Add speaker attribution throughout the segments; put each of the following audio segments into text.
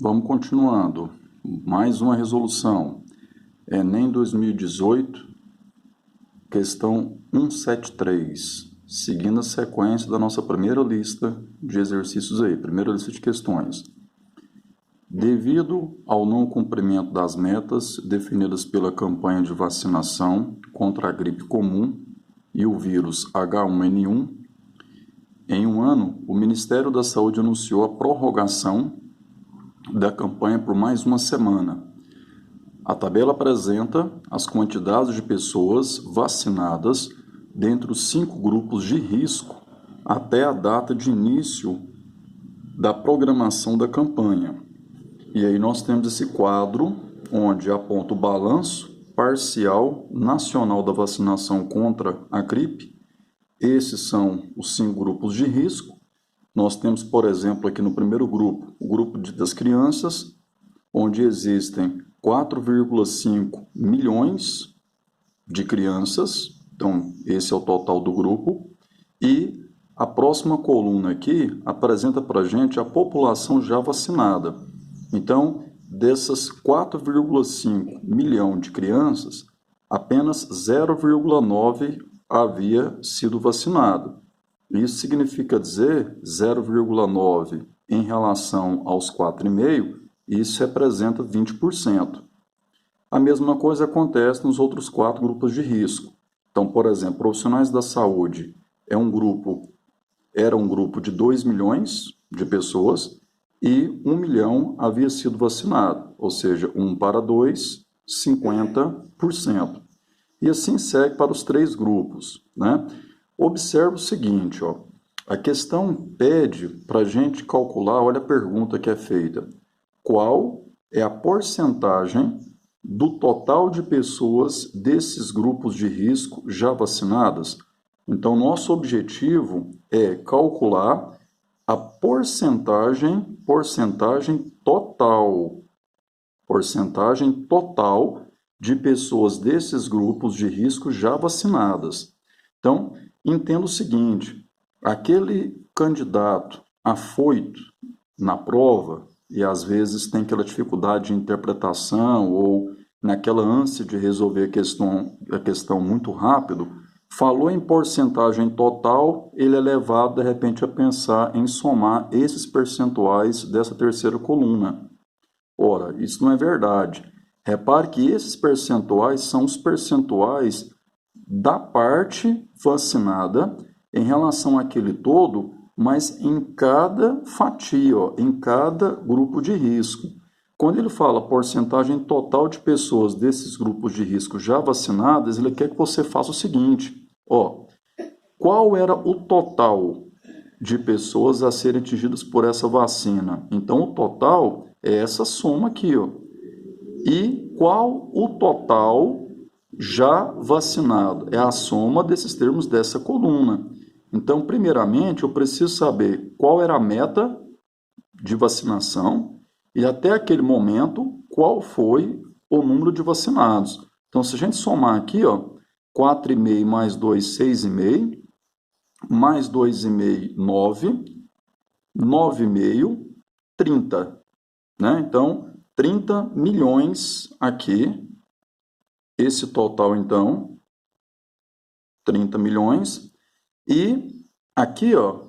Speaker 1: Vamos continuando. Mais uma resolução. Enem 2018, questão 173. Seguindo a sequência da nossa primeira lista de exercícios aí, primeira lista de questões. Devido ao não cumprimento das metas definidas pela campanha de vacinação contra a gripe comum e o vírus H1N1, em um ano, o Ministério da Saúde anunciou a prorrogação da campanha por mais uma semana. A tabela apresenta as quantidades de pessoas vacinadas dentre os 5 grupos de risco até a data de início da programação da campanha. E aí nós temos esse quadro onde aponta o balanço parcial nacional da vacinação contra a gripe. Esses são os 5 grupos de risco. Nós temos, por exemplo, aqui no primeiro grupo, o grupo das crianças, onde existem 4,5 milhões de crianças. Então, esse é o total do grupo. E a próxima coluna aqui apresenta para a gente a população já vacinada. Então, dessas 4,5 milhões de crianças, apenas 0,9 havia sido vacinado. Isso significa dizer 0,9 em relação aos 4,5, isso representa 20%. A mesma coisa acontece nos outros 4 grupos de risco. Então, por exemplo, profissionais da saúde era um grupo de 2 milhões de pessoas e 1 milhão havia sido vacinado, ou seja, 1 para 2, 50%. E assim segue para os 3 grupos, né? Observe o seguinte, ó, a questão pede para a gente calcular, olha a pergunta que é feita, qual é a porcentagem do total de pessoas desses grupos de risco já vacinadas? Então, nosso objetivo é calcular a porcentagem total de pessoas desses grupos de risco já vacinadas. Então, entenda o seguinte, aquele candidato afoito na prova, e às vezes tem aquela dificuldade de interpretação ou naquela ânsia de resolver a questão muito rápido, falou em porcentagem total, ele é levado de repente a pensar em somar esses percentuais dessa terceira coluna. Ora, isso não é verdade. Repare que esses percentuais são os percentuais da parte vacinada em relação àquele todo, mas em cada fatia, ó, em cada grupo de risco. Quando ele fala porcentagem total de pessoas desses grupos de risco já vacinadas, ele quer que você faça o seguinte, ó, qual era o total de pessoas a serem atingidas por essa vacina? Então, o total é essa soma aqui, ó. E qual o total já vacinado? É a soma desses termos dessa coluna. Então, primeiramente, eu preciso saber qual era a meta de vacinação e até aquele momento, qual foi o número de vacinados. Então, se a gente somar aqui, ó, 4,5 mais 2, 6,5, mais 2,5, 9, 9,5, 30. Né? Então, 30 milhões aqui. Esse total, então, 30 milhões. E aqui, ó,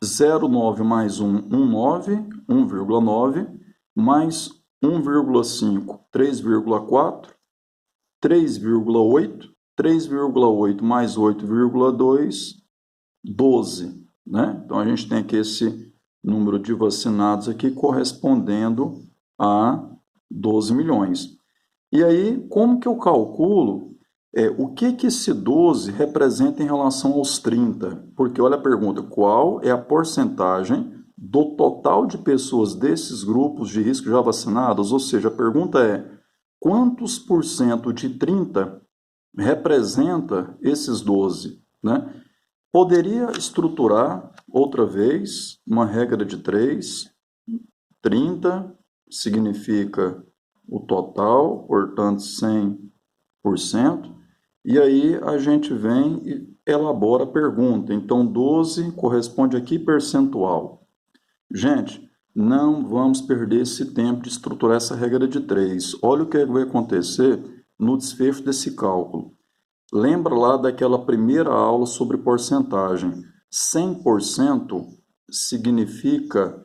Speaker 1: 0,9 mais 1, 1,9, 1,9, mais 1,5, 3,4, 3,8, 3,8 mais 8,2, 12. Né? Então, a gente tem aqui esse número de vacinados aqui correspondendo a 12 milhões. E aí, como que eu calculo o que esse 12 representa em relação aos 30? Porque olha a pergunta, qual é a porcentagem do total de pessoas desses grupos de risco já vacinadas? Ou seja, a pergunta é, quantos por cento de 30 representa esses 12? Né? Poderia estruturar outra vez uma regra de 3, 30 significa o total, portanto 100%, e aí a gente vem e elabora a pergunta. Então 12 corresponde a que percentual? Gente, não vamos perder esse tempo de estruturar essa regra de 3. Olha o que vai acontecer no desfecho desse cálculo. Lembra lá daquela primeira aula sobre porcentagem. 100% significa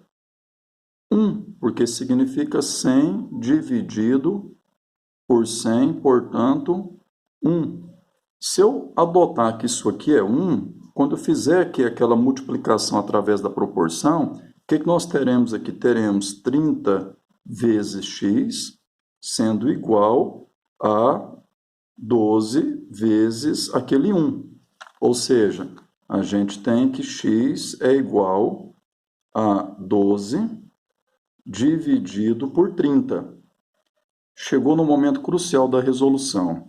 Speaker 1: 1, porque significa 100 dividido por 100, portanto, 1. Se eu adotar que isso aqui é 1, quando eu fizer aqui aquela multiplicação através da proporção, o que nós teremos aqui? Teremos 30 vezes x sendo igual a 12 vezes aquele 1. Ou seja, a gente tem que x é igual a 12 dividido por 30. Chegou no momento crucial da resolução.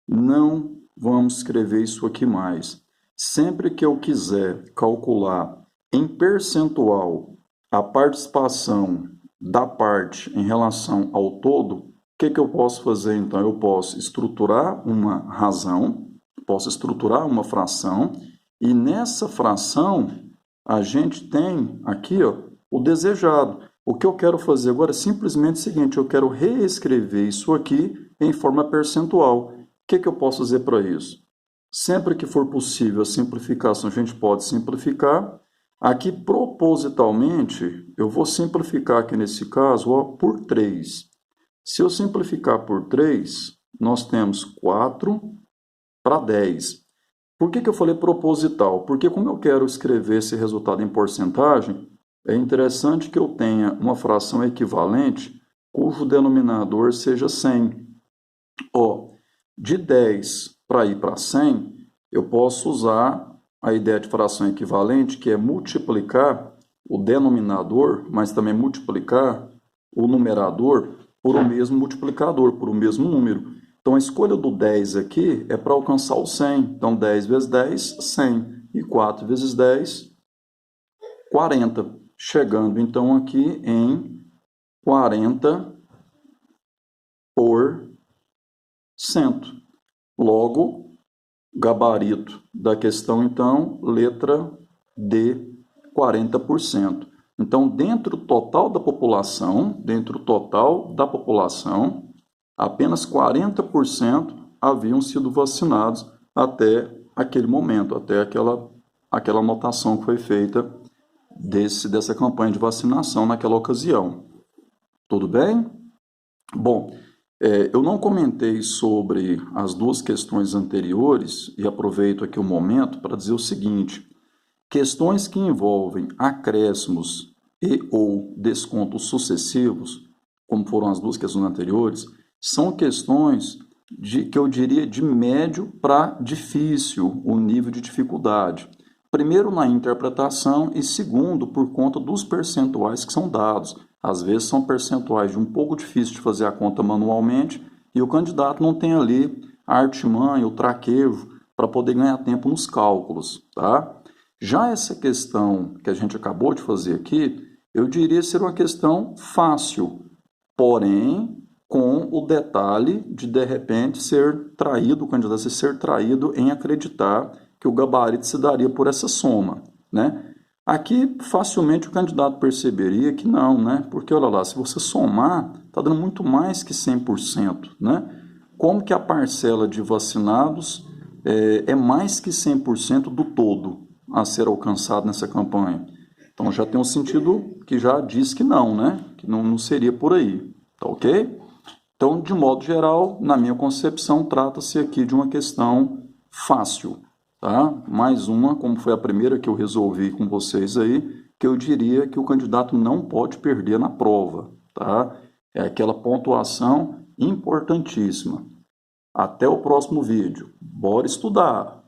Speaker 1: Não vamos escrever isso aqui mais. Sempre que eu quiser calcular em percentual a participação da parte em relação ao todo, o que eu posso fazer então? Eu posso estruturar uma razão, posso estruturar uma fração, e nessa fração a gente tem aqui o desejado. O que eu quero fazer agora é simplesmente o seguinte, eu quero reescrever isso aqui em forma percentual. O que eu posso fazer para isso? Sempre que for possível a simplificação, a gente pode simplificar. Aqui, propositalmente, eu vou simplificar aqui nesse caso por 3. Se eu simplificar por 3, nós temos 4 para 10. Por que eu falei proposital? Porque como eu quero escrever esse resultado em porcentagem, é interessante que eu tenha uma fração equivalente cujo denominador seja 100. De 10 para ir para 100, eu posso usar a ideia de fração equivalente, que é multiplicar o denominador, mas também multiplicar o numerador por o mesmo multiplicador, por o mesmo número. Então, a escolha do 10 aqui é para alcançar o 100. Então, 10 vezes 10, 100. E 4 vezes 10, 40. Chegando, então, aqui em 40%. Logo, gabarito da questão, então, letra D, 40%. Então, dentro do total da população, apenas 40% haviam sido vacinados até aquele momento, até aquela anotação que foi feita dessa campanha de vacinação naquela ocasião. Tudo bem? Bom, eu não comentei sobre as duas questões anteriores e aproveito aqui o momento para dizer o seguinte: questões que envolvem acréscimos e ou descontos sucessivos, como foram as duas questões anteriores, são questões que eu diria de médio para difícil o nível de dificuldade. Primeiro na interpretação e segundo por conta dos percentuais que são dados. Às vezes são percentuais de um pouco difícil de fazer a conta manualmente e o candidato não tem ali a artimanha, o traquejo para poder ganhar tempo nos cálculos, tá? Já essa questão que a gente acabou de fazer aqui, eu diria ser uma questão fácil, porém com o detalhe de repente ser traído, o candidato ser traído em acreditar que o gabarito se daria por essa soma, né? Aqui, facilmente o candidato perceberia que não, né? Porque, olha lá, se você somar, está dando muito mais que 100%, né? Como que a parcela de vacinados é mais que 100% do todo a ser alcançado nessa campanha? Então, já tem um sentido que já diz que não, né? Que não seria por aí, tá ok? Então, de modo geral, na minha concepção, trata-se aqui de uma questão fácil. Tá? Mais uma, como foi a primeira que eu resolvi com vocês aí, que eu diria que o candidato não pode perder na prova. Tá? É aquela pontuação importantíssima. Até o próximo vídeo. Bora estudar!